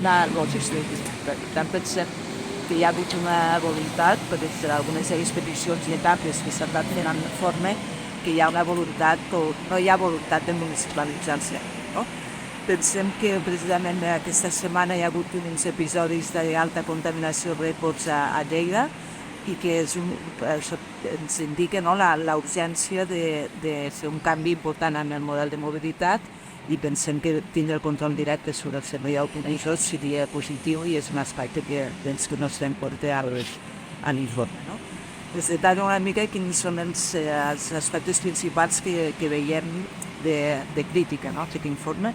lògics. Per tant, pensem que hi ha hagut una voluntat, per algunes expedicions i etapes que s'han anat fent en informe, que hi ha una voluntat o no hi ha voluntat de municipalitzar-se. No? Pensem que precisament aquesta setmana hi ha hagut uns episodis d'alta contaminació rècords a Lleida i que això ens indica la urgència de fer un canvi important en el model de mobilitat i pensem que tindre el control directe sobre el servei d'autobusos seria positiu i és un aspecte que no estem portant a l'informe. No? Es detalla una mica quins són els aspectes principals que veiem de crítica, no? Aquest informe.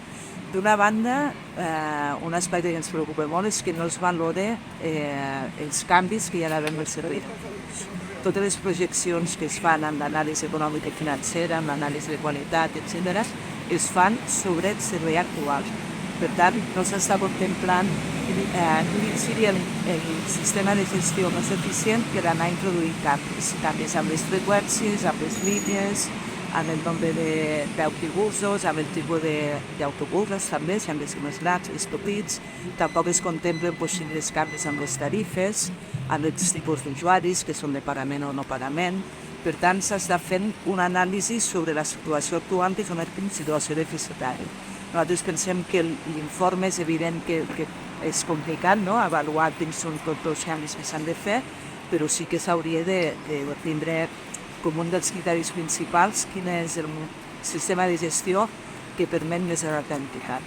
D'una banda, un aspecte que ens preocupa molt és que no es valora els canvis que hi ha d'haver en el servei. Totes les projeccions que es fan en l'anàlisi econòmica i financera, en l'anàlisi de qualitat, etc., es fan sobre el servei actual. Per tant, no s'està contemplant quin seria el sistema de gestió més eficient per anar introduint canvis amb les freqüències, amb les línies, amb el nombre d'autobusos, amb el tipus d'autobusos també, si han de ser més grans, més petits. Tampoc es contemplen possibles canvis amb les tarifes, amb els tipus d'usuaris, que són de pagament o no pagament. Per tant, s'està fent una anàlisi sobre la situació actual que és una situació deficitària. Nosaltres pensem que l'informe és evident que és complicat, no?, avaluar quins són tots els canvis que s'han de fer, però sí que s'hauria de tindre com un dels criteris principals quin és el sistema de gestió que permet més adaptabilitat.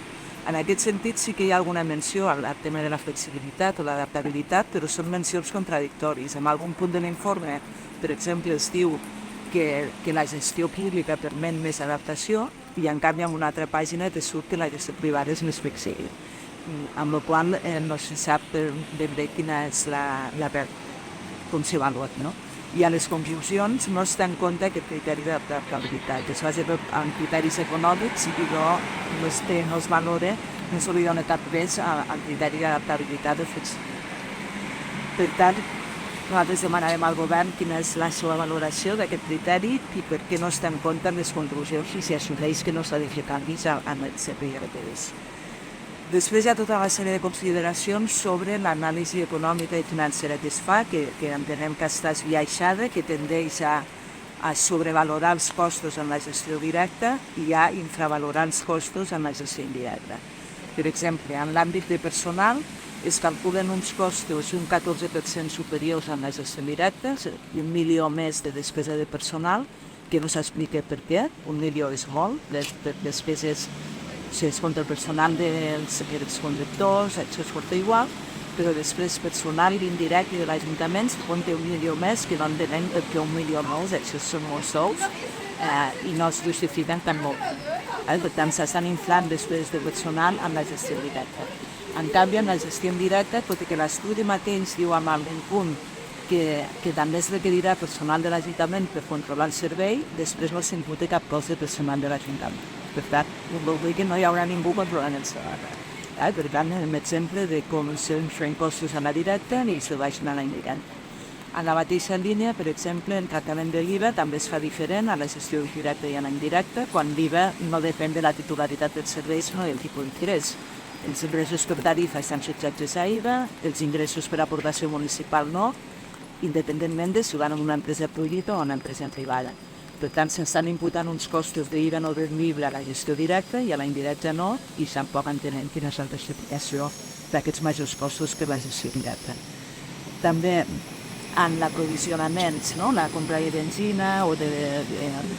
En aquest sentit sí que hi ha alguna menció al tema de la flexibilitat o l'adaptabilitat, però són mencions contradictòries. En algun punt de l'informe, per exemple, es diu que la gestió pública permet més adaptació i en canvi en una altra pàgina te surt que la gestió privada és més flexible. Amb la qual no se sap ben bé quina és com s'avalua, no? I a les conclusions no es té en compte aquest criteri d'adaptabilitat. Es basa en criteris econòmics i no es valora, no se li dona cap pes al criteri d'adaptabilitat de flexibilitat. Per tant, nosaltres demanarem al govern quina és la seva valoració d'aquest criteri i per què no es té en compte en les conclusions i si assumeix que no s'ha de fer canvis en el CPRPs. Després hi ha tota una sèrie de consideracions sobre l'anàlisi econòmica i financera que es fa, que entenem que està esbiaixada, que tendeix a sobrevalorar els costos en la gestió directa i a infravalorar els costos en la gestió indirecta. Per exemple, en l'àmbit de personal es calculen uns costos un 14% superiors en la gestió directa i 1 milió més de despesa de personal, que no s'explica per què. 1 milió és molt, les despeses es compta el personal dels conductors, això es compta igual, però després personal indirecte de l'Ajuntament se compta 1 milió més, que no entenem que 1 milió nous, això són molts sous, i no es justifiquen tan molt. Per tant, s'estan inflant després de personal amb la gestió directa. En canvi, en la gestió indirecta, tot i que l'estudi mateix diu amb algun punt que també es requerirà personal de l'Ajuntament per controlar el servei, després no s'imputa cap cost de personal de l'Ajuntament. Per tant, vol dir que no hi haurà ningú controlant el servei. Per tant, un exemple de com s'inflen costos a la directa i se baixen a la indirecta. En la mateixa línia, per exemple, el tractament de l'IVA també es fa diferent a la gestió directa i a la indirecta, quan l'IVA no depèn de la titularitat del servei, sinó del tipus d'interès. Els ingressos per tarifa estan subjectes a IVA, els ingressos per aportació municipal no, independentment de si van en una empresa pública o una empresa privada. Per tant, s'estan imputant uns costos d'IVA no deduïble a la gestió directa i a la indirecta no, i tampoc entenem quina és la justificació d'aquests majors costos per la gestió directa. També en l'aprovisionament, no? La compra de benzina o de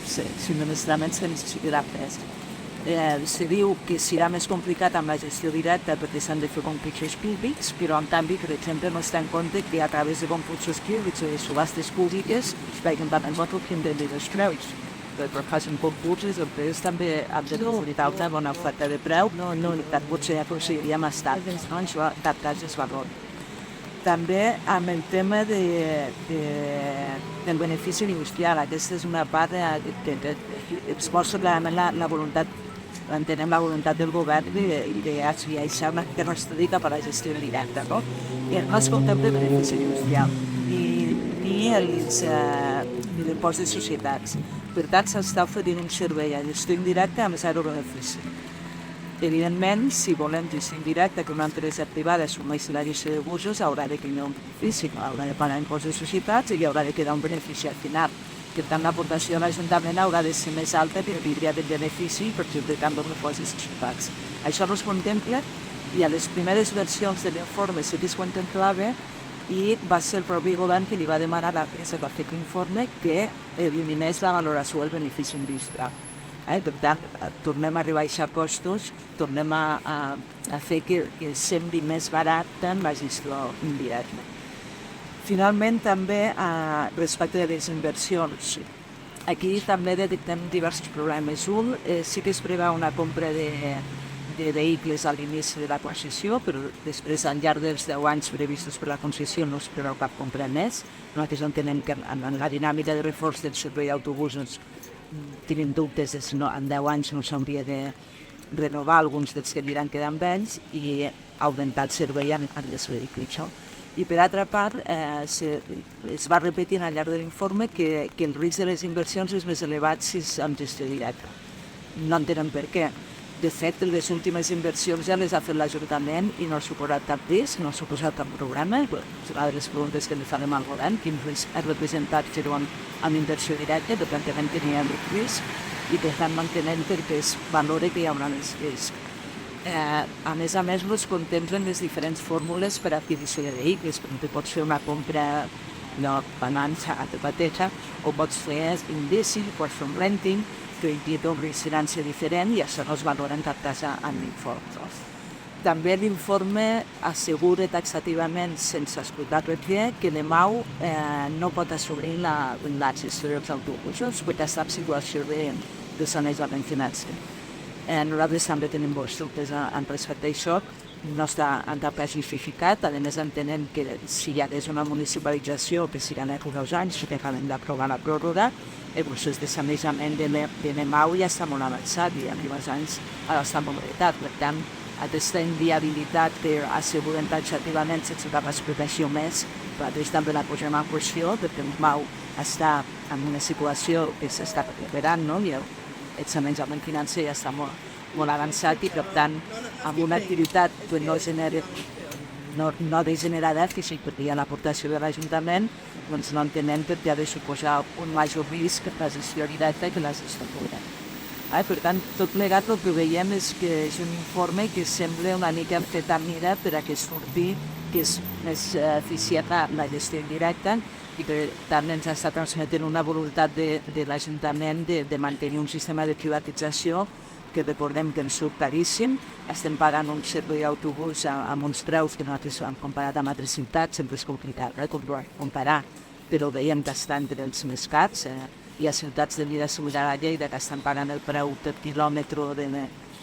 subministraments de necessitat pres. Se diu que serà més complicat amb la gestió directa perquè s'han de fer concursos públics, però en canvi, per exemple, no es té en compte que a través de concursos públics o de subhastes públiques es paguen tant els votos que de les preus. Per facin concursos, després també han de facilitar una bona oferta de preu, no potser aconseguiríem estar, no? Això en cap cas es valora. També amb el tema del benefici industrial, aquesta és una part que exposa clarament la voluntat, entenem la voluntat del govern d'aixecar una mica nostra cap a la gestió directa, no? I no es contempla el benefici industrial ni l'impost de societats. Per tant, s'està oferint un servei a gestió indirecta amb zero benefici. Evidentment, si volem gestió indirecta que una empresa privada assumeixi la gestió de busos, haurà de crear un benefici, haurà de pagar impost de societats i hi haurà de quedar un benefici al final. Per tant, l'aportació a l'Ajuntament haurà de ser més alta per tindria del benefici per exemple tant de l'impost de societats. Això no es contempla i a les primeres versions de l'informe sí que es contemplava i va ser el propi govern que li va demanar a l'empresa que va fer l'informe que eliminés la valoració del benefici industrial. Per tant, tornem a rebaixar costos, tornem a fer que sembli més barat la gestió indirecta. Finalment, també, respecte de les inversions, aquí també detectem diversos problemes. Un, sí que es preveu una compra de vehicles a l'inici de la concessió, però després, al llarg dels 10 anys previstos per la concessió, no es preveu cap compra més. Nosaltres entenem que en la dinàmica de reforç del servei d'autobusos tenim dubtes de si en 10 anys no s'hauria de renovar alguns dels que aniran quedant vells i augmentar el servei en els vehicles. I per altra part, es va repetir al llarg de l'informe que el risc de les inversions és més elevat si és amb gestió directa. No entenem per què. De fet, les últimes inversions ja les ha fet l'Ajuntament i no ha suposat cap risc, no ha suposat cap problema. És una de les preguntes que li farem al govern, quin risc ha representat fer-ho amb inversió directa, per tant també teníem risc i per tant mantenem perquè es valora que hi haurà més risc. A més, es contemplen les diferents fórmules per a adquisició de vehicles, perquè pots fer una compra banança a tu mateixa o pots fer indici, pots fer un renting, que implica una incidència diferent i això no es valora en cap cas en l'informe. També l'informe assegura taxativament, sense escoltar res, que l'EMAU no pot assumir la gestió dels autobusos perquè està en situació de sanejament financer. Nosaltres també tenim molts dubtes respecte a això, no està en cap cas justificat, a més entenem que si hi hagués una municipalització que serà en 2 anys, que acabem d'aprovar la pròrroga, el procés de sanejament de l'EMAU ja està molt avançat i en 2 anys ara està molt veritat. Per tant, aquesta inviabilitat que asseguren taxativament sense cap explicació més, nosaltres també la posem en qüestió perquè l'EMAU està en una situació que s'està recuperant, no? I el sanejament financer ja està molt avançat i per tant amb una activitat que no ha de generar dèficit perquè hi ha l'aportació de l'Ajuntament, doncs no entenem que ha de suposar un major risc la gestió directa que la gestió pública. Per tant, tot plegat el que veiem és que és un informe que sembla una mica fet a mida per a que surti que és més eficient la gestió indirecta i per tant ens està transmetent una voluntat de l'Ajuntament de mantenir un sistema de privatització que recordem que ens surt caríssim. Estem pagant un servei d'autobús amb uns preus que nosaltres hem comparat amb altres ciutats, sempre és complicat comparar, però veiem que està entre els més cars. Hi ha ciutats de vida similar a Lleida que estan pagant el preu per quilòmetre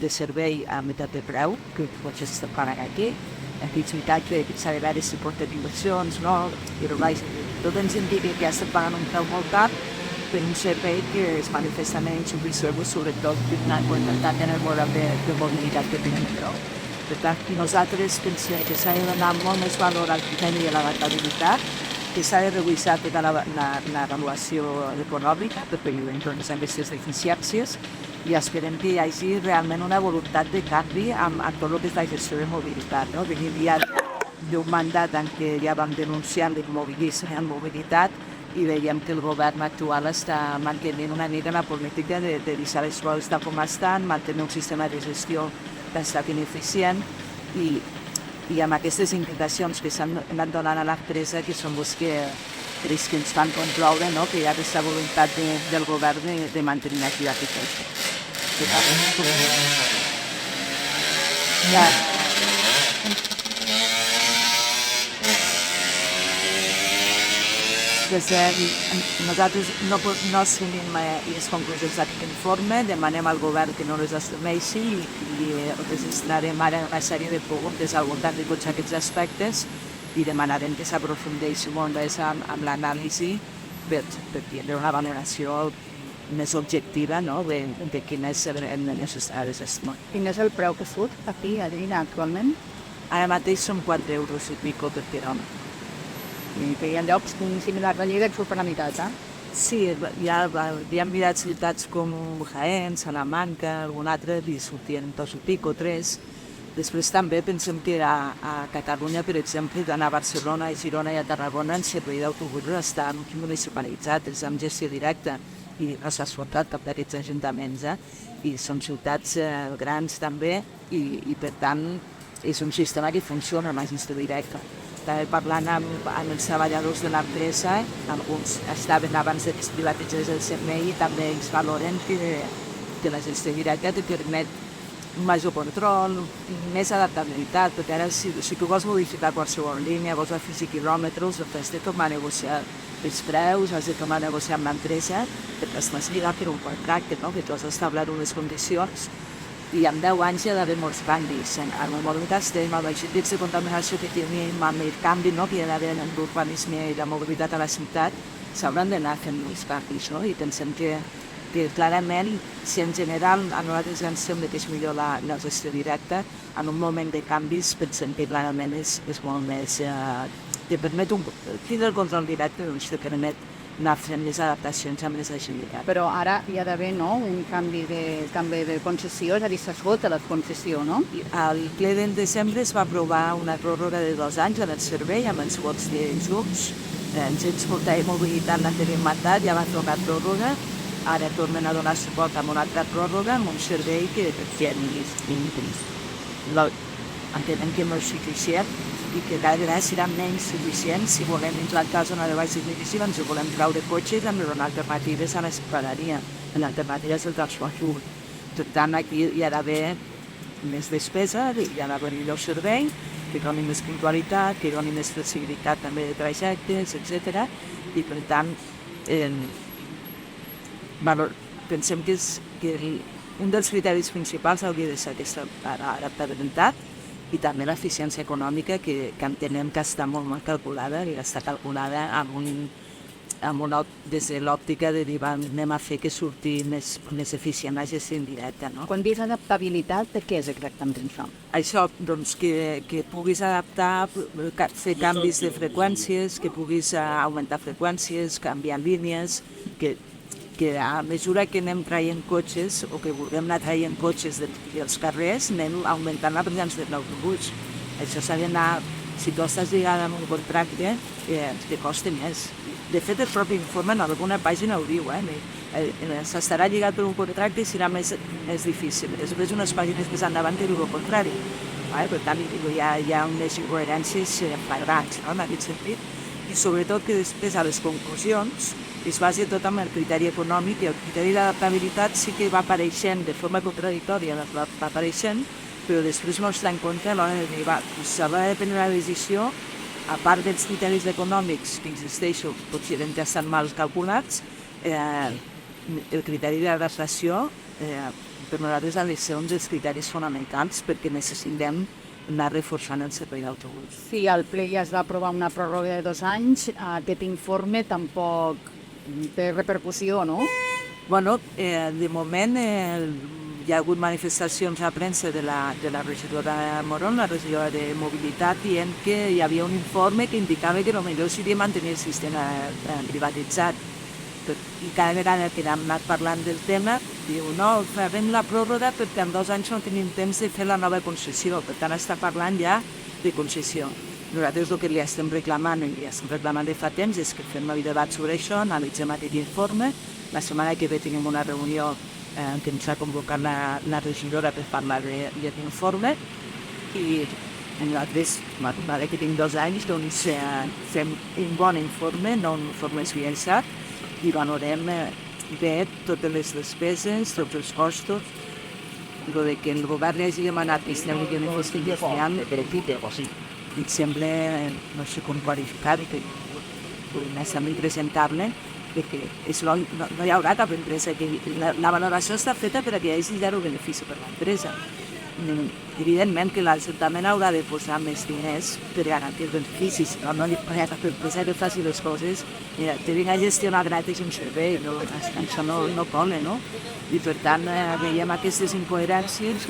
de servei a meitat de preu, que potser s'estan pagant aquí. Aquí és veritat que s'ha de veure si porten inversions, no? Tot ens indica que estan pagant un preu molt car per un servei que és manifestament insuficient, sobretot per una quantitat enorme de mobilitat que tenim. Per tant, nosaltres pensem que s'ha de donar molt més valor al criteri de la rendibilitat, que s'ha de revisar tota l'avaluació econòmica per periodar aquestes deficiències i esperem que hi hagi realment una voluntat de canvi amb tot el que és la gestió de mobilitat. Venim ja d'un mandat en què ja vam denunciar l'immobilisme en mobilitat i veiem que el govern actual està mantenint una mica la política de deixar les coses tal com estan, mantenir un sistema de gestió bastant ineficient i amb aquestes indicacions que s'han anat donant a l'empresa que són els que ens fan concloure que hi ha aquesta voluntat del govern de mantenir l'activitat. Nosaltres no assumim les conclusions d'aquest informe, demanem al govern que no les assumeixi i registrarem ara una sèrie de preguntes al voltant de tots aquests aspectes i demanarem que s'aprofundeixi molt més amb l'anàlisi per tindre una valoració més objectiva de quines seran necessàries. Quin és el preu que surt aquí a Lleida actualment? Ara mateix són 4 euros i pico per quilòmetre. I que hi ha llocs similars a Lleida que surt per la meitat, Sí, havíem mirat ciutats com Jaén, Salamanca, algun altre, i sortien 2 i pico, 3. Després també pensem que a Catalunya, per exemple, d'anar a Barcelona, a Girona i a Tarragona en servei d'autobús està municipalitzat, és amb gestió directa i no s'ha asfaltat cap d'aquests ajuntaments. I són ciutats grans també i per tant és un sistema que funciona amb la gestió directa. També parlant amb els treballadors de l'empresa, alguns estaven abans de que es privatitzés el servei i també ells valoren que la gestió directa te permet un major control, més adaptabilitat, perquè ara si tu vols modificar qualsevol línia, vols afegir quilòmetres, has de tornar a negociar els preus, has de tornar a negociar amb l'empresa, perquè estàs lligat per un contracte, no? Que tu has establert unes condicions i en 10 anys hi ha d'haver molts canvis. En el moment que estem, amb els índexs de contaminació que tenim, amb el canvi que hi ha d'haver en l'urbanisme i la mobilitat a la ciutat, s'hauran d'anar fent molts canvis, no? I pensem que clarament, si en general a nosaltres pensem que és millor la gestió directa, en un moment de canvis pensem que clarament és molt més... te permet tindre el control directe, doncs te permet anar fent les adaptacions amb les agilitats. Però ara hi ha d'haver, no?, un canvi de concessió, és a dir, s'esgota la concessió, no? Al ple de desembre es va aprovar una pròrroga de 2 anys en el servei amb els vots de Junts. Ens portava mobilitat l'anterior mandat, ja va fer una pròrroga, ara tornen a donar suport amb una altra pròrroga amb un servei que entenem que no és suficient i que cada vegada serà menys suficient si volem implantar zona de baixes negatives, si volem traure cotxes amb les alternatives a la ciutadania, en alternatives del transport públic. Per tant, aquí hi ha d'haver més despesa, hi ha d'haver millor servei, que doni més puntualitat, que doni més flexibilitat també de trajectes, etc. I per tant, pensem que un dels criteris principals hauria de ser aquesta adaptabilitat i també l'eficiència econòmica que entenem que està molt mal calculada i està calculada des de l'òptica de dir anem a fer que surti més eficient la gestió indirecta. No? Quan dius adaptabilitat, de què és exactament això? Això, doncs, que puguis adaptar, fer canvis de freqüències, que puguis augmentar freqüències, canviar línies, que a mesura que anem traient cotxes o que vulguem anar traient cotxes dels carrers, anem augmentant la presència de l'autobús. Això s'ha d'anar, si tu estàs lligada amb un contracte, te costa més. De fet, el propi informe en alguna pàgina ho diu, s'estarà lligat per un contracte i serà més difícil. Després unes pàgines més endavant diu el contrari. Per tant, hi ha unes incoherències flagrants en aquest sentit. I sobretot que després a les conclusions es basa tot amb el criteri econòmic i el criteri d'adaptabilitat sí que va apareixent de forma contradictòria, va apareixent, però després no està en compte a l'hora de dir, s'haurà de prendre la decisió, a part dels criteris econòmics, que insisteixo, potser han estat mal calculats, el criteri d'adaptació per nosaltres ha de ser un dels criteris fonamentals perquè necessitem anar reforçant el servei d'autobús. Si al ple ja es va aprovar una pròrroga de 2 anys, aquest informe tampoc té repercussió, no? Bueno, de moment hi ha hagut manifestacions a premsa de la regidora Morón, la regidora de Mobilitat, dient que hi havia un informe que indicava que el millor seria mantenir el sistema privatitzat. I cada vegada que hem anat parlant del tema, diu, no, farem la pròrroga perquè en 2 anys no tenim temps de fer la nova concessió. Per tant, està parlant ja de concessió. Nosaltres el que li estem reclamant, i li estem reclamant de fa temps, és que fem un debat sobre això, analitzem aquest informe. La setmana que ve tenim una reunió que ens ha convocat la regidora per parlar d'aquest informe i nosaltres, ara que tinc 2 anys, doncs fem un bon informe, no un informe esbiaixat, i valorem bé totes les despeses, tots els costos. El que el govern li hagi demanat que es negui en aquesta investigació, em sembla, no sé com qualificar, que sembla impresentable, que no hi haurà cap empresa. La valoració està feta perquè hi hagi zero benefici per l'empresa. evidentment que l'Ajuntament haurà de posar més diners per garantir els beneficis, no li per posar que faci les coses, mira, te vinc a gestionar gratis un servei, no, això no cola, no? I per tant veiem aquestes incoherències,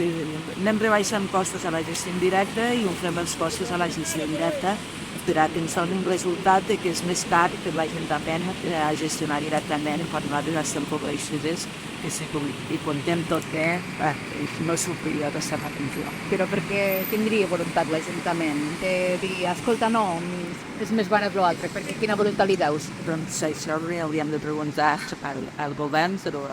anem rebaixant costos a la gestió indirecta i ofrem els costos a la gestió directa per a que ens doni un resultat que és més car per l'Ajuntament a gestionar directament quan nosaltres estem convençudes que si hi contem tot que no s'obliga aquesta petició. Però per què tindria voluntat l'Ajuntament de dir, escolta, no, és més barat l'altre, perquè quina voluntat li veus? Doncs això hauríem de preguntar al govern, però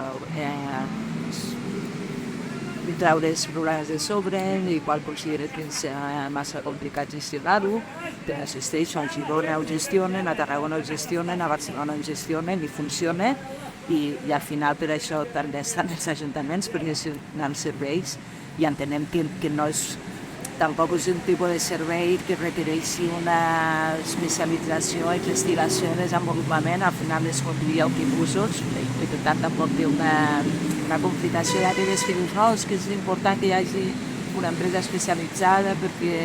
treure els problemes de sobre, igual considera que és massa complicat gestionar-ho, que assisteixo a Girona ho gestionen, a Tarragona ho gestionen, a Barcelona ho gestionen i funciona, i al final per això també estan els ajuntaments per gestionar els serveis i entenem que no és tampoc és un tipus de servei que requereixi una especialització, investigació i desenvolupament, al final es conduïa autobusos, i per tant tampoc té una complicació d'àrees que dius, no, és que és important que hi hagi una empresa especialitzada perquè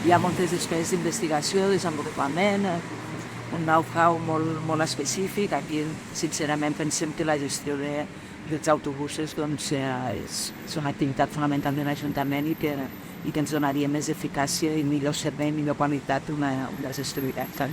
hi ha moltes despeses d'investigació, desenvolupament, un know-how molt específic. Aquí, sincerament, pensem que la gestió dels autobusos doncs, és una activitat fonamental de l'Ajuntament i que ens donaria més eficàcia i millor servei, millor qualitat una gestió directa.